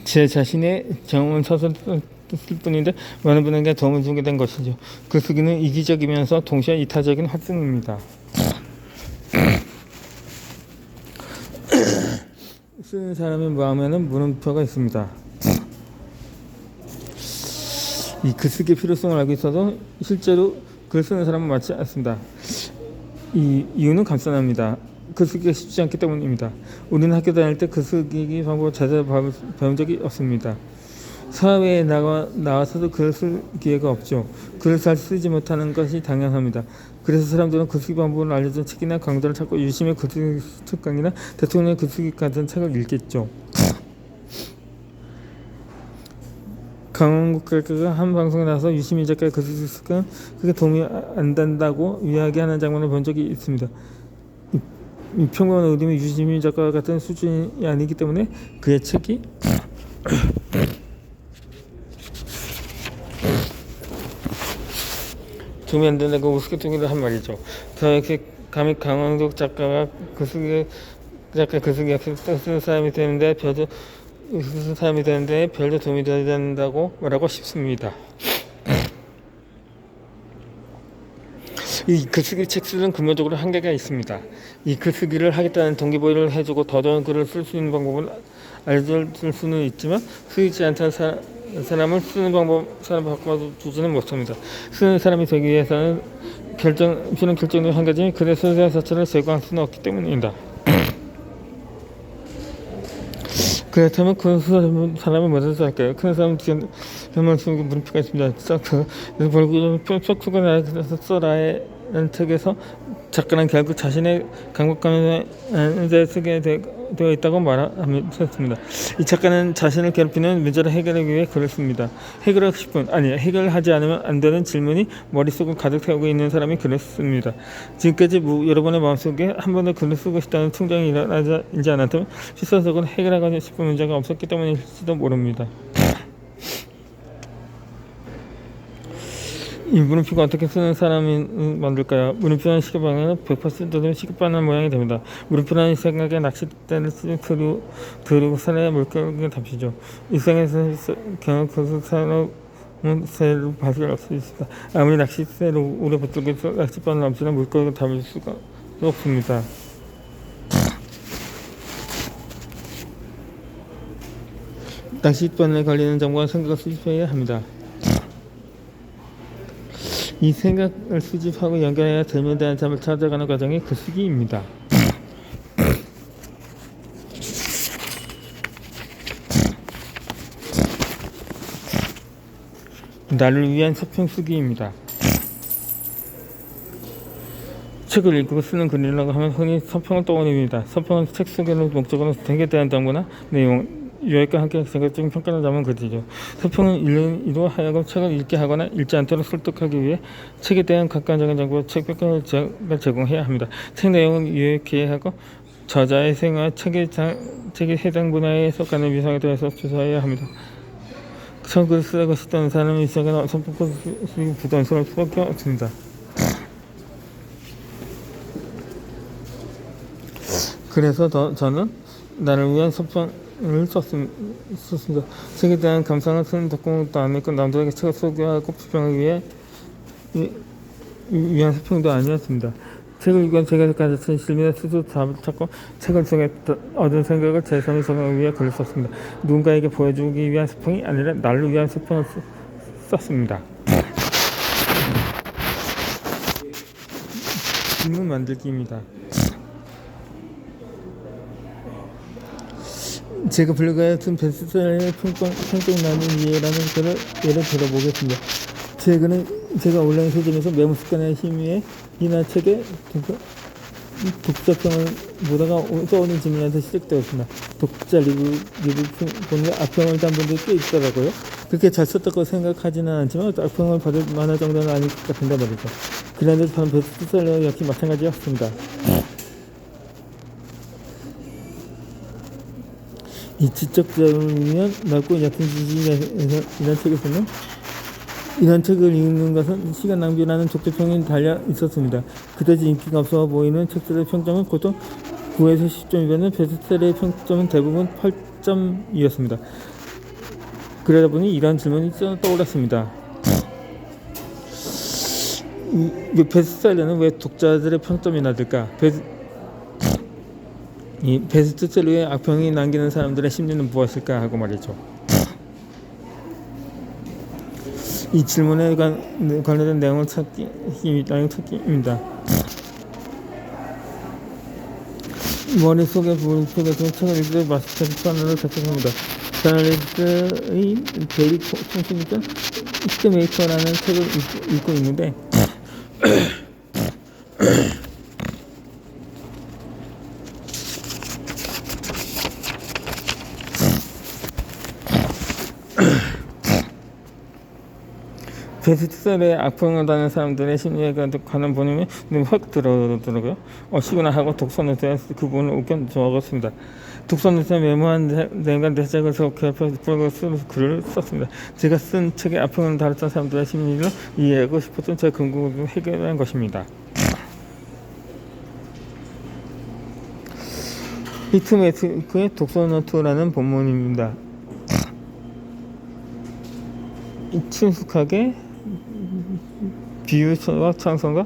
제 자신의 경험을 써서 쓸 뿐인데 많은 분에게 도움을 주게 된 것이죠. 글쓰기는 이기적이면서 동시에 이타적인 활동입니다. 쓰는 사람의 마음에는 물음표가 있습니다. 이 글쓰기의 필요성을 알고 있어도 실제로 글 쓰는 사람은 많지 않습니다. 이 이유는 간단합니다. 글쓰기가 쉽지 않기 때문입니다. 우리는 학교 다닐 때 글쓰기 방법을 제대로 배운 적이 없습니다. 사회에 나와서도 글을 쓸 기회가 없죠. 글을 잘 쓰지 못하는 것이 당연합니다. 그래서 사람들은 글쓰기 방법을 알려준 책이나 강좌를 찾고 유심히 글쓰기 특강이나 대통령의 글쓰기 같은 책을 읽겠죠. 강원국 작가가 한 방송에 나와서 유시민 작가의 글쓰기 습관 그게 도움이 안 된다고 이야기하는 장면을 본 적이 있습니다. 이 평범한 의림이 유시민 작가와 같은 수준이 아니기 때문에 그의 책이 도움이 안 된다고 우스갯소리를 한 말이죠. 그렇게 감히 강원국 작가가 글쓰기 쓰는 사람이 되는데 별도 도움이 되어야 된다고 말하고 싶습니다. 이 글쓰기 책 쓰는 근본적으로 한계가 있습니다. 이 글쓰기를 하겠다는 동기부여를 해주고 더 좋은 글을 쓸 수 있는 방법을 알려줄 수는 있지만 쓰이지 않던 사람을 쓰는 사람 바꿔주지는 못합니다. 쓰는 사람이 되기 위해서는 필요한 결정이 한 가지 글의 소재 자체를 제거할 수는 없기 때문입니다. 그렇다면 그 사람을 뭐라고 할까요? 그 사람은 지금 쓰는 물음표가 있습니다. 척수가 나에서 써라는 책에서 작가는 결국 자신의 강박감에 쓰게 되어 있다고 말했습니다. 이 작가는 자신을 괴롭히는 문제를 해결하기 위해 글을 씁니다. 해결하지 않으면 안 되는 질문이 머릿속을 가득 채우고 있는 사람이 글을 씁니다. 지금까지 여러분의 마음속에 한 번도 글을 쓰고 싶다는 충동이 일어나지 않았다면 실질적으로 해결하고 싶은 문제가 없었기 때문일지도 모릅니다. 이 물음표가 어떻게 쓰는 사람이 만들까요? 물음표는 시급 방향은 100% 시급반한 모양이 됩니다. 물음표라는 생각에 낚싯대를 들고 산에 물고기를 잡히죠. 일상에서 경험 그사로 새로 발견할 수 있습니다. 아무리 낚싯대로 오래 붙들고 낚싯바늘 없이는 물고기를 잡을 수가 없습니다. 낚싯바늘에 걸리는 점과 생각을 수집해야 합니다. 이 생각을 수집하고 연결해야 들면 대한 답을 찾아가는 과정이 글쓰기입니다. 나를 위한 서평 쓰기입니다. 책을 읽고 쓰는 글이라고 하면 흔히 서평을 떠올립니다. 서평은 책 속에는 목적으로 책에 대한 정보나 내용, 유형과 함께 생각적인 평가를 담은 글이죠. 서평은 읽는 하여금 책을 읽게 하거나 읽지 않도록 설득하기 위해 책에 대한 객관적인 정보, 책 평가를 제공해야 합니다. 책 내용을 유익하게 하고 저자의 생활, 책에 해당 분야에 속하는 위상에 대해서 조사해야 합니다. 책을 쓰고 싶다는 사람이 시작하는 서평 쓰기 부담스러울 수밖에 없습니다. 그래서 저는 나를 위한 서평을 썼습니다. 책에 대한 감상을 쓰는 독후감도 아니고 남들에게 책을 소개하고 비평하기 위한 서평도 아니었습니다. 책을 읽은 제가 가졌던 실민의 스스로 답을 찾고 책을 통해 얻은 생각을 제 삶에 적용하기 위해 글을 썼습니다. 누군가에게 보여주기 위한 서평이 아니라 나를 위한 서평을 썼습니다. 질문 만들기입니다. 제가 블로그에 쓴 베스트셀러의 평정나는 이해라는 글을 예를 들어보겠습니다. 제 글은 제가 온라인 서점에서 메모 습관의 힘에 이나 책의 독자평을 보다가 떠오른 질문에서 시작되었습니다. 독자 리뷰 보니까 악평을 단 분들이 꽤 있더라고요. 그렇게 잘 썼다고 생각하지는 않지만 악평을 받을 만한 정도는 아닐 것 같은데 말이죠. 그런데 다른 베스트셀러 역시 마찬가지였습니다. 이 지적자를 위한 넓고 얕은 지식이라는 책에서는 이런 책을 읽는 것은 시간 낭비라는 적재평이 달려 있었습니다. 그다지 인기가 없어 보이는 책들의 평점은 보통 9에서 10점이면 베스트셀러의 평점은 대부분 시점이었습니다. 그러다 보니 이런 질문이 떠올랐습니다. 이 베스트셀러는 왜 독자들의 평점이 낮을까? 이 베스트셀러의 악평이 남기는 사람들의 심리는 무엇일까 하고 말이죠. 이 질문에 관련된 내용을 찾기입니다. 머릿속에 부분 속에서 책을 읽을 때 마스터 하나를 작성합니다. 저널리스트의 데일리 통신이던 히트메이커라는 책을 읽고 있는데 베스트셀러에 악평을 다는 사람들의 심리에 관한 본음이 확 들어오더라고요. 시구나 하고 독서노트에 그 부분을 우겨 적었습니다. 독서노트에 메모한 내가 대책을 적합해 글을 썼습니다. 제가 쓴 책의 악평을 다뤘던 사람들의 심리를 이해하고 싶었던 제 궁금증을 해결한 것입니다. 히트메이커의 독서노트라는 본문입니다. 친숙하게 비유와 찬성과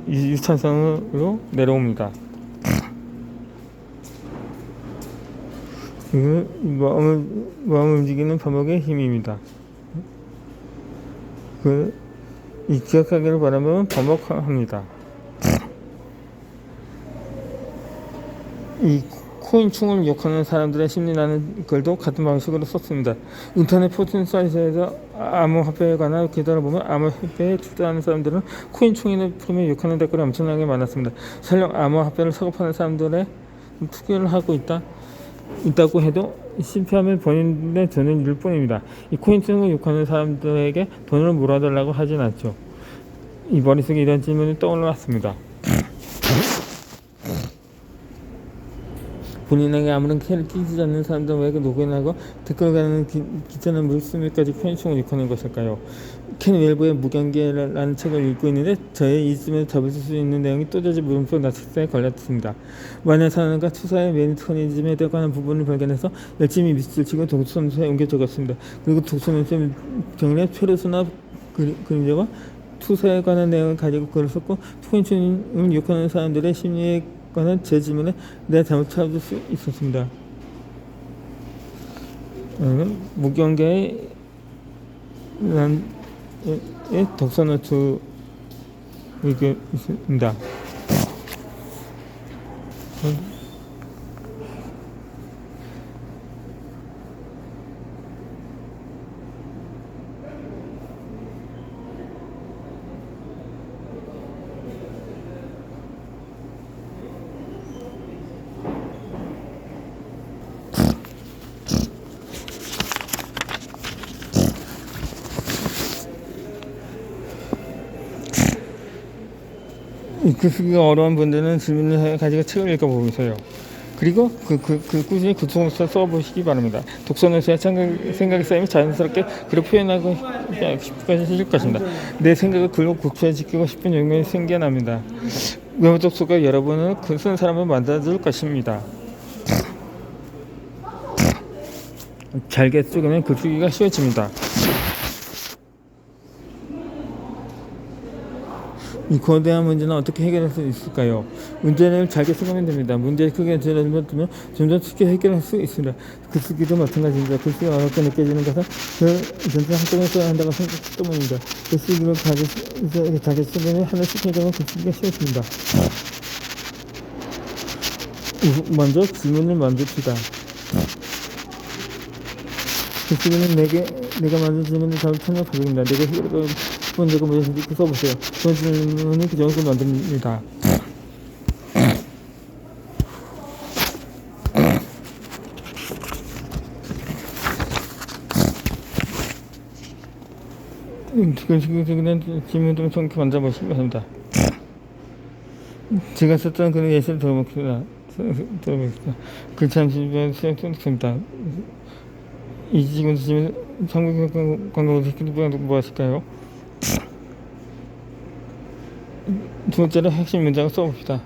유찬성으로 내려옵니다. 이건 마음을 움직이는 반복의 힘입니다. 이 기억하기를 바라면 반복합니다. 이 코인충을 욕하는 사람들의 심리라는 글도 같은 방식으로 썼습니다. 인터넷 포진 사이트에서 암호화폐에 관한 기사를 보면 암호화폐에 투자하는 사람들은 코인충이나 프로그램을 욕하는 댓글이 엄청나게 많았습니다. 설령 암호화폐를 사고파는 사람들의 투기를 하고 있다고 해도 실패하면 본인의 돈을 잃을 뿐입니다. 이 코인충을 욕하는 사람들에게 돈을 물어달라고 하진 않죠. 이 머릿속에 이런 질문이 떠올랐습니다. 본인에게 아무런 캐를 끼치지 않는 사람들은 왜 로그인하고 댓글을 가는 귀찮은 물수미까지 코인충을 욕하는 것일까요? 켄 웰버의 무경계라는 책을 읽고 있는데 저의 이쯤에서 잡을 수 있는 내용이 또다시 물음표 낚싯대에 걸렸습니다. 마녀사냥과 투사의 메커니즘에 관한 부분을 발견해서 열심히 밑줄 치고 독서노트에 옮겨 적었습니다. 그리고 독서노트의 경례 페르소나 그림자와 투사에 관한 내용을 가지고 글을 썼고 코인충을 욕하는 사람들의 심리에 관한 제 질문에 내가 잘못 찾을 수 있었습니다. 무경계의 독서노트 이게 있습니다. 글쓰기가 어려운 분들은 질문을 가지고 책을 읽어보세요. 그리고 꾸준히 독서노트에 써보시기 바랍니다. 독서노트에 생각이 쌓이면 자연스럽게 글을 표현하고 싶어질 것입니다. 내 생각을 글로 구체화시키고 싶은 욕망이 생겨납니다. 외모 독서가 여러분을 글 쓰는 사람을 만들어줄 것입니다. 잘게 쓰면 글쓰기가 쉬워집니다. 이 거대한 문제는 어떻게 해결할 수 있을까요? 문제를 잘게 쓰면 됩니다. 문제를 크게 들어두면 점점 쉽게 해결할 수 있습니다. 글쓰기도 마찬가지입니다. 글쓰기가 어렵게 느껴지는 것은 전체 한꺼번에 써야 한다고 생각 때문입니다. 글쓰기를 잘게 쓰면 하나씩 해결하면 글쓰기가 쉬워집니다. 먼저 질문을 만듭시다. 글쓰기는 내가 만든 질문을 잘 찾는 과정입니다. 내가 해결하고 싶은 적은 무엇인지 써보세요. 그런 질문이 그 정도 만듭니다. 질문을 정확히 만져보시기 바랍니다. 제가 썼던 그런 예시를 들어보겠습니다. 그 잠시만 수행했습니다. 이 지금 한국 관광을 시키는 분은 무엇일까요? 두 번째로 핵심 문장을 써봅시다.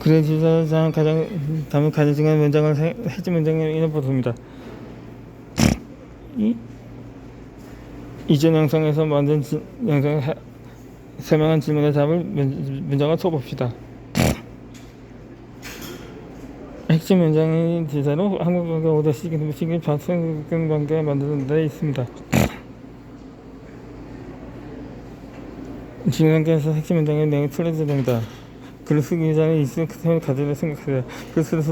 그래 주자장 가장 다음 가장 중요한 문장을 핵심 문장에 이어 보습니다. 이전 영상에서 만든 영상에 설명한 질문에 답을 문장을 써봅시다. 핵심 문장이 주제로 한국어가 오더시기 반성경 관계가 만드는 데 있습니다. 지금 단계에서 핵심 문장의 내용이 틀려져 됩니다. 글을 쓰기 전에 이수는 그 사람을 가져다 생각하세요. 글을 쓰는